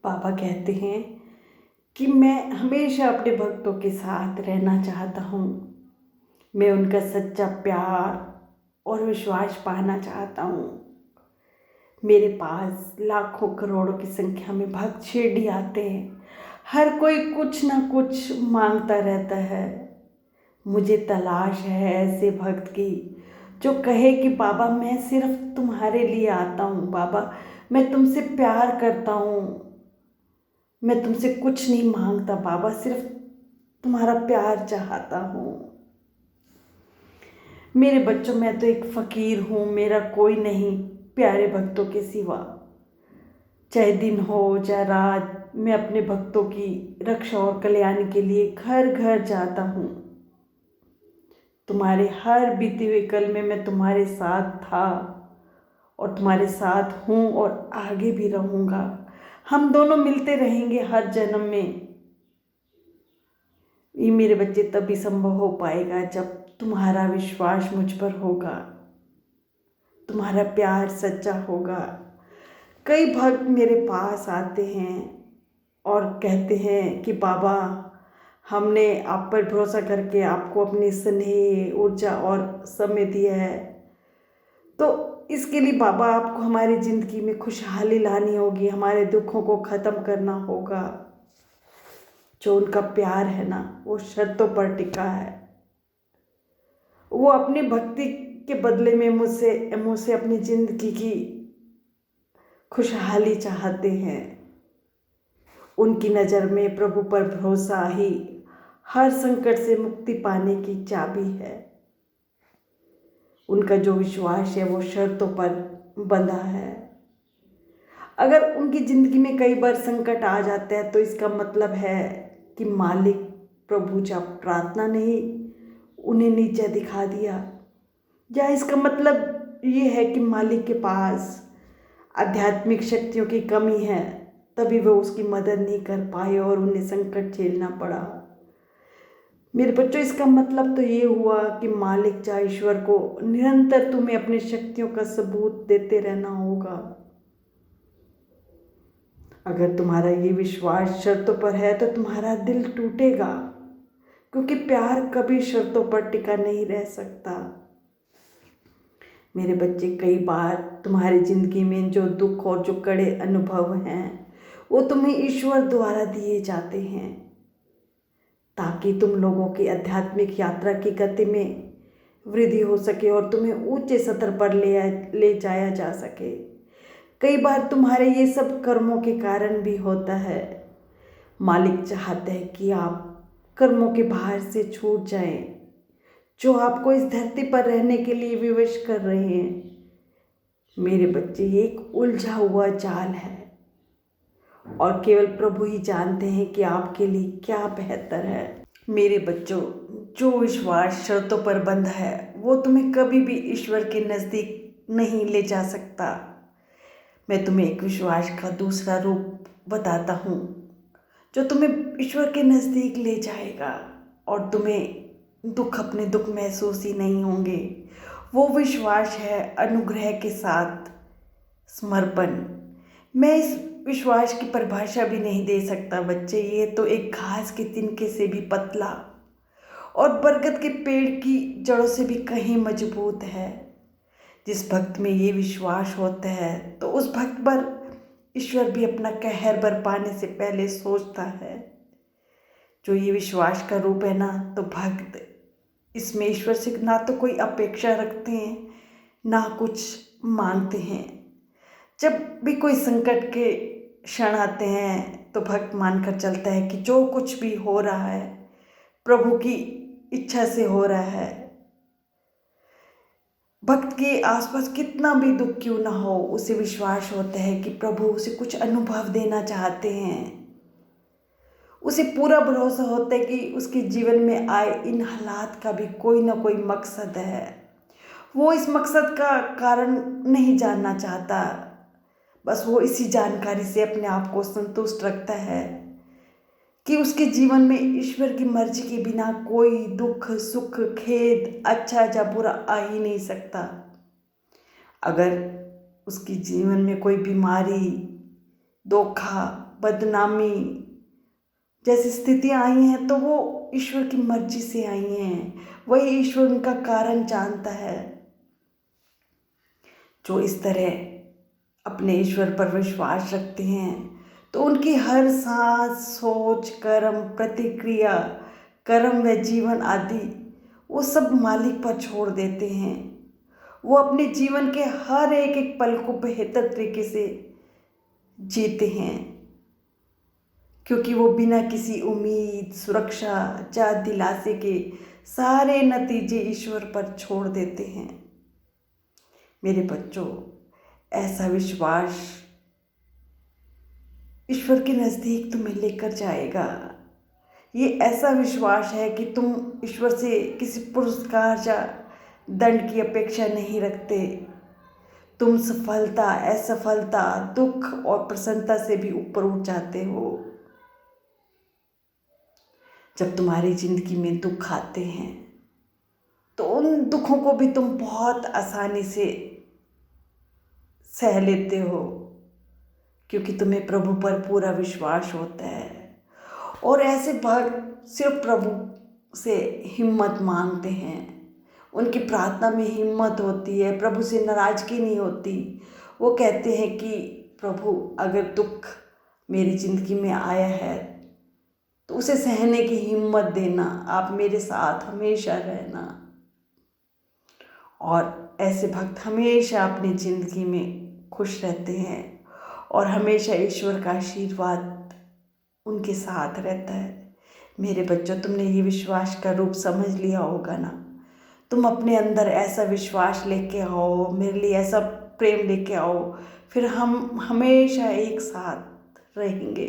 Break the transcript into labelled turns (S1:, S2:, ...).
S1: पापा कहते हैं कि मैं हमेशा अपने भक्तों के साथ रहना चाहता हूँ। मैं उनका सच्चा प्यार और विश्वास पाना चाहता हूँ। मेरे पास लाखों करोड़ों की संख्या में भक्त शिरडी आते हैं। हर कोई कुछ ना कुछ मांगता रहता है। मुझे तलाश है ऐसे भक्त की जो कहे कि बाबा मैं सिर्फ तुम्हारे लिए आता हूँ। बाबा मैं तुमसे प्यार करता हूँ। मैं तुमसे कुछ नहीं मांगता बाबा, सिर्फ तुम्हारा प्यार चाहता हूँ। मेरे बच्चों, मैं तो एक फ़कीर हूँ, मेरा कोई नहीं प्यारे भक्तों के सिवा। चाहे दिन हो चाहे रात, मैं अपने भक्तों की रक्षा और कल्याण के लिए घर घर जाता हूँ। तुम्हारे हर बीते हुए कल में मैं तुम्हारे साथ था और तुम्हारे साथ हूँ और आगे भी रहूँगा। हम दोनों मिलते रहेंगे हर जन्म में। ये मेरे बच्चे तभी संभव हो पाएगा जब तुम्हारा विश्वास मुझ पर होगा, तुम्हारा प्यार सच्चा होगा। कई भक्त मेरे पास आते हैं और कहते हैं कि बाबा हमने आप पर भरोसा करके आपको अपनी स्नेह, ऊर्जा और समय दिया है, तो इसके लिए बाबा आपको हमारी ज़िंदगी में खुशहाली लानी होगी, हमारे दुखों को ख़त्म करना होगा। जो उनका प्यार है ना, वो शर्तों पर टिका है। वो अपनी भक्ति के बदले में मुझसे अपनी ज़िंदगी की खुशहाली चाहते हैं। उनकी नज़र में प्रभु पर भरोसा ही हर संकट से मुक्ति पाने की चाबी है। उनका जो विश्वास है वो शर्तों पर बंधा है। अगर उनकी ज़िंदगी में कई बार संकट आ जाता है तो इसका मतलब है कि मालिक प्रभु जब प्रार्थना नहीं उन्हें नीचा दिखा दिया, या इसका मतलब ये है कि मालिक के पास आध्यात्मिक शक्तियों की कमी है, तभी वह उसकी मदद नहीं कर पाए और उन्हें संकट झेलना पड़ा। मेरे बच्चों, इसका मतलब तो ये हुआ कि मालिक चाहे ईश्वर को निरंतर तुम्हें अपनी शक्तियों का सबूत देते रहना होगा। अगर तुम्हारा ये विश्वास शर्तों पर है तो तुम्हारा दिल टूटेगा, क्योंकि प्यार कभी शर्तों पर टिका नहीं रह सकता। मेरे बच्चे, कई बार तुम्हारी ज़िंदगी में जो दुख और जो कड़े अनुभव हैं वो तुम्हें ईश्वर द्वारा दिए जाते हैं, ताकि तुम लोगों की आध्यात्मिक यात्रा की गति में वृद्धि हो सके और तुम्हें ऊंचे स्तर पर ले जाया जा सके। कई बार तुम्हारे ये सब कर्मों के कारण भी होता है। मालिक चाहते हैं कि आप कर्मों के भार से छूट जाएं, जो आपको इस धरती पर रहने के लिए विवश कर रहे हैं। मेरे बच्चे, ये एक उलझा हुआ जाल है और केवल प्रभु ही जानते हैं कि आपके लिए क्या बेहतर है। मेरे बच्चों, जो विश्वास शर्तों पर बंधा है वो तुम्हें कभी भी ईश्वर के नज़दीक नहीं ले जा सकता। मैं तुम्हें एक विश्वास का दूसरा रूप बताता हूँ जो तुम्हें ईश्वर के नज़दीक ले जाएगा और तुम्हें अपने दुख महसूस ही नहीं होंगे। वो विश्वास है अनुग्रह के साथ समर्पण। मैं इस विश्वास की परिभाषा भी नहीं दे सकता बच्चे। ये तो एक घास के तिनके से भी पतला और बरगद के पेड़ की जड़ों से भी कहीं मजबूत है। जिस भक्त में ये विश्वास होता है तो उस भक्त पर ईश्वर भी अपना कहर बरपाने से पहले सोचता है। जो ये विश्वास का रूप है ना, तो भक्त इसमें ईश्वर से ना तो कोई अपेक्षा रखते हैं ना कुछ मांगते हैं। जब भी कोई संकट के क्षण आते हैं तो भक्त मानकर चलता है कि जो कुछ भी हो रहा है प्रभु की इच्छा से हो रहा है। भक्त के आसपास कितना भी दुख क्यों ना हो, उसे विश्वास होता है कि प्रभु उसे कुछ अनुभव देना चाहते हैं। उसे पूरा भरोसा होता है कि उसके जीवन में आए इन हालात का भी कोई ना कोई मकसद है। वो इस मकसद का कारण नहीं जानना चाहता, बस वो इसी जानकारी से अपने आप को संतुष्ट रखता है कि उसके जीवन में ईश्वर की मर्जी के बिना कोई दुख, सुख, खेद, अच्छा या बुरा आ ही नहीं सकता। अगर उसके जीवन में कोई बीमारी धोखा, बदनामी जैसी स्थितियाँ आई हैं तो वो ईश्वर की मर्जी से आई हैं। वही ईश्वर उनका कारण जानता है। जो इस तरह अपने ईश्वर पर विश्वास रखते हैं तो उनकी हर सांस, सोच, कर्म, प्रतिक्रिया, कर्म व जीवन आदि वो सब मालिक पर छोड़ देते हैं। वो अपने जीवन के हर एक एक पल को बेहतर तरीके से जीते हैं, क्योंकि वो बिना किसी उम्मीद, सुरक्षा या दिलासे के सारे नतीजे ईश्वर पर छोड़ देते हैं। मेरे बच्चों, ऐसा विश्वास ईश्वर के नज़दीक तुम्हें लेकर जाएगा। ये ऐसा विश्वास है कि तुम ईश्वर से किसी पुरस्कार या दंड की अपेक्षा नहीं रखते। तुम सफलता, असफलता, दुख और प्रसन्नता से भी ऊपर उठ जाते हो। जब तुम्हारी जिंदगी में दुख आते हैं तो उन दुखों को भी तुम बहुत आसानी से सह लेते हो, क्योंकि तुम्हें प्रभु पर पूरा विश्वास होता है। और ऐसे भक्त सिर्फ प्रभु से हिम्मत मांगते हैं। उनकी प्रार्थना में हिम्मत होती है, प्रभु से नाराज़गी नहीं होती। वो कहते हैं कि प्रभु, अगर दुख मेरी ज़िंदगी में आया है तो उसे सहने की हिम्मत देना, आप मेरे साथ हमेशा रहना। और ऐसे भक्त हमेशा अपनी ज़िंदगी में खुश रहते हैं और हमेशा ईश्वर का आशीर्वाद उनके साथ रहता है। मेरे बच्चों, तुमने ये विश्वास का रूप समझ लिया होगा ना। तुम अपने अंदर ऐसा विश्वास लेके आओ, मेरे लिए ऐसा प्रेम लेके आओ, फिर हम हमेशा एक साथ रहेंगे।